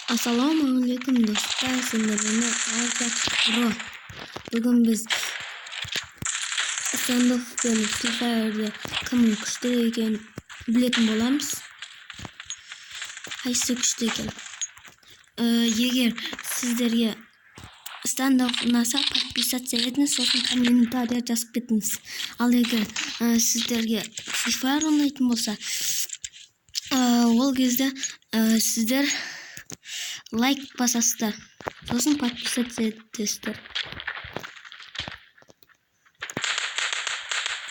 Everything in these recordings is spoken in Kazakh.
Assalomualaikum do'stlar, sizlarni Azat Pro. Bugun biz standoff bilan Free Fire'da kim kuchli ekan bilетін bo'lamiz. Qaysi kuchli ekan? Егер sizlarga standoff unasa, подписаться etiniz, so'ng kommentariyga yozib ketiniz. Al егер sizlarga Free Fire o'ynaydigan bo'lsa, ол кезде sizlar like basasыздар, сосын подписаться етесіздер.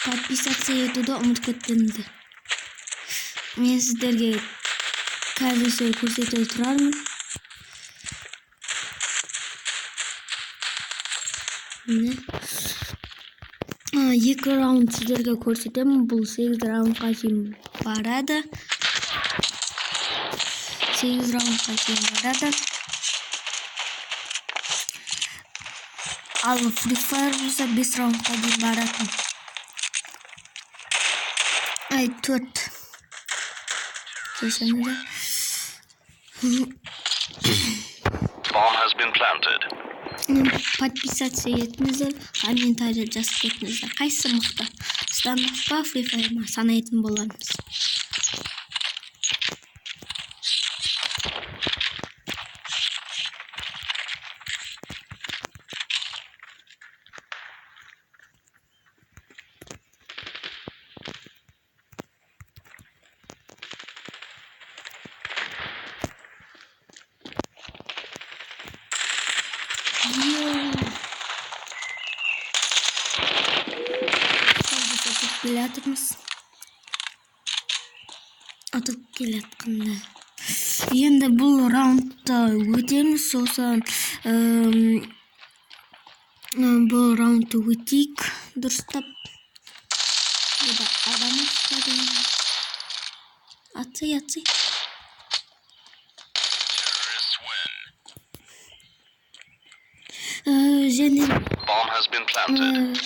Подписаться етуді ұмытып кетпеңіздер. Мен сіздерге қазір көрсетіп тұрармын. Екі раунд сіздерге көрсетемін. Бұл 8 раундқа дейін барады. 8 раундқа дейін барады. Ал Free Fire болса 5 раундқа дейін барады. 4. Көшемді. Bomb has been planted. Подписаться етіңіздер, комментария жазып кетіңіздер. Қайсы мықты? Standoff па, Free Fire ма? Санайтын боламыз. Атып келеткенде. Енді бұл раундта өтеміз, сосын бұл раундты өтейік дұрыстап. Адам ұстады. Атсай. Және Bomb has been planted.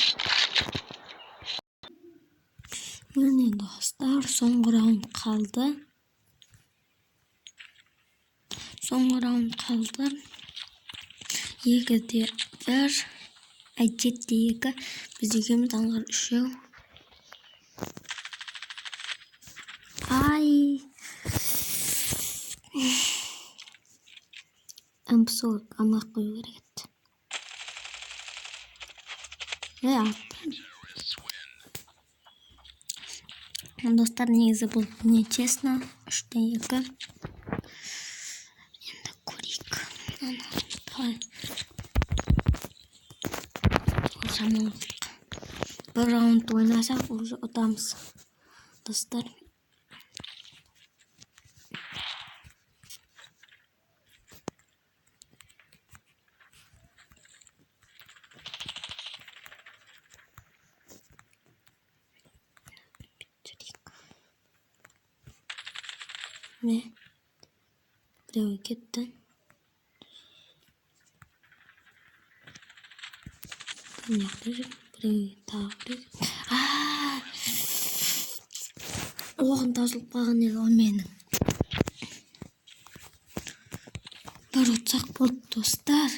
Міне достар, соңғы раунд қалды. Екіде бір, 7-2, біз екеміз аңғар 3. Ай! MP40 амақ қою керек еді. Аттым. Достар, негізі бұл не честно, 3-2. Енді көрейік. Самалдық. Бір раунд ойнасақ, уже ұтамыз. Достар. Ve buraya gitti. Bunu yaptırırım. Buraya tağırırım. Oğun tazılıp bağın ega olmayın. Bir uçak buldu dostlar.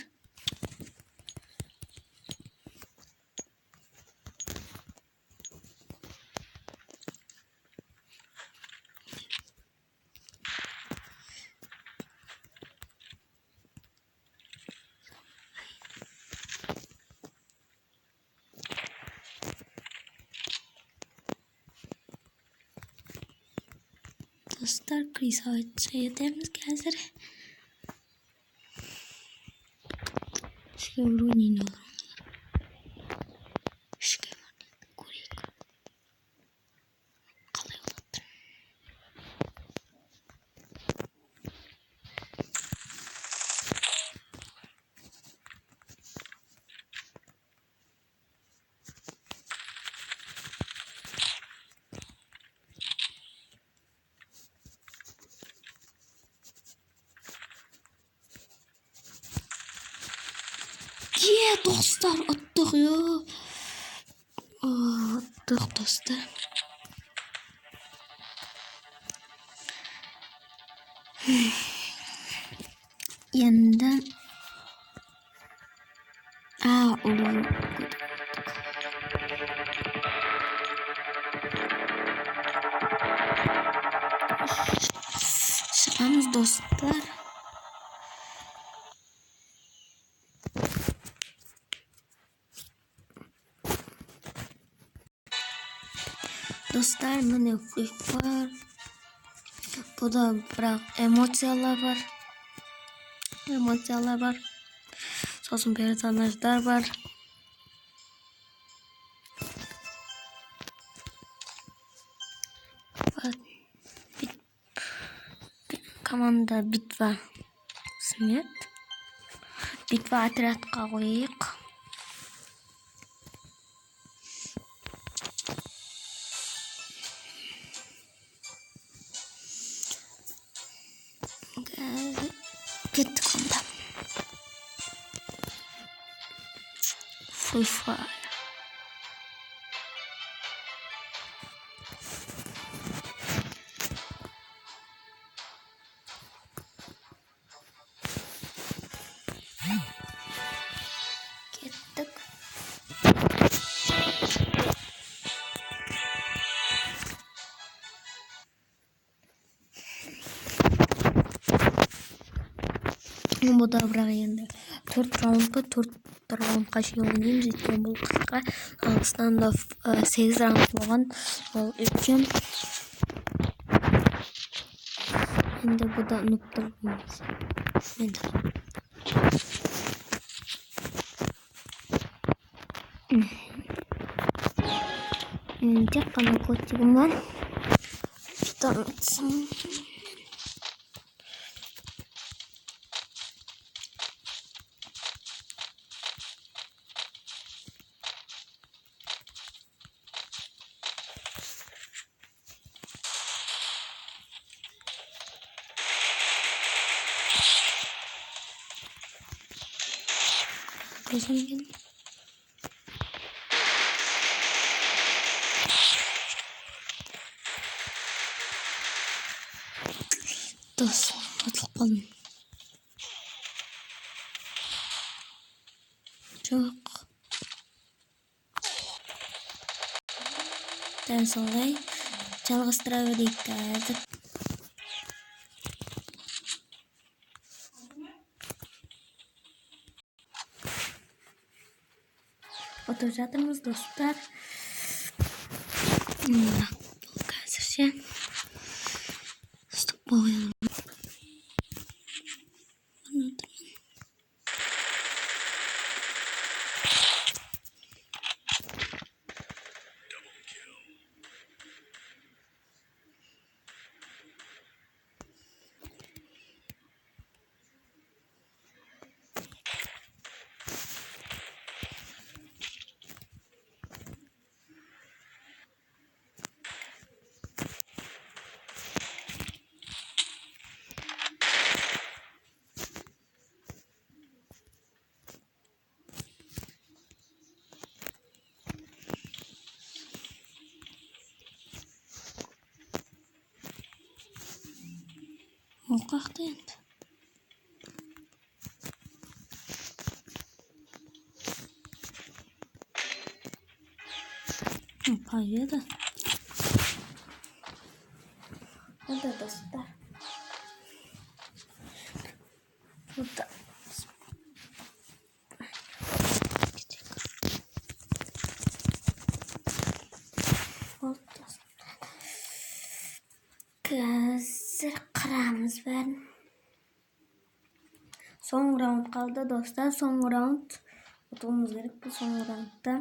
Dostlar, kriz etemiz geldi. Şu ürünün olur. Şu kuruyuk. Kalıyor olattım. Dostlar, attık ya. Attık dostlar. Yeniden olur. Çıkamos dostlar. Dostlar mene var. Bu da bırak emosiyalar var. Sosun personajlar var. Komanda bitva smert. Bitva отрядқа қойық. Кеттік онда. Free Fire. Кеттік. Bu da бірақ енді 4 раундқа шейін ойнаймыз, өйткені бұл қысқа, алғысынан да 8 раунд болған. Ол үлкен. Енді бұл да нұптар болмыз. Тек қана кодтигім бар. Gözüm Dos, atılıp kalın. Çok. Dan солай жалғастыра берейік қазір. Отырып жатырмыз достар. Бұл қазірше стоп болайын. Ол қақта енді. Победа. Вот это стар. Вот так. Вот так. Қазір қарамыз бәрін. Соңғы раунд қалды достар. Соңғы раунд. Ұтуымыз керек бұл соңғы раундта.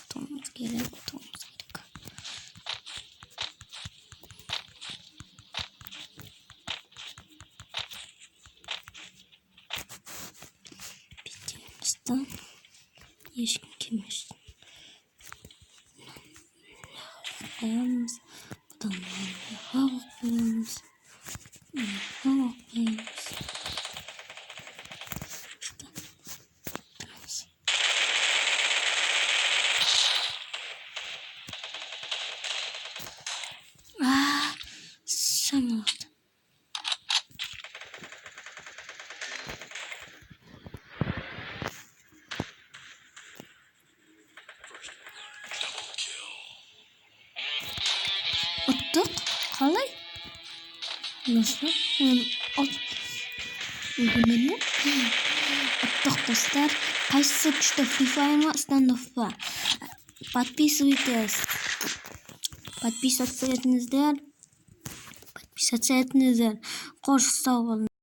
Ұтуымыз керек. Bittiğimizden ешкім келмесін. Қоямыз. Бұдан қоямыз. Самолет. Nasıl? Öldürmeli. Attık dostlar. Kaysı күшті Free Fire ма, Standoff па? Подписывайтесь. Подписаться етіңіздер. Қош сау болыңыздар.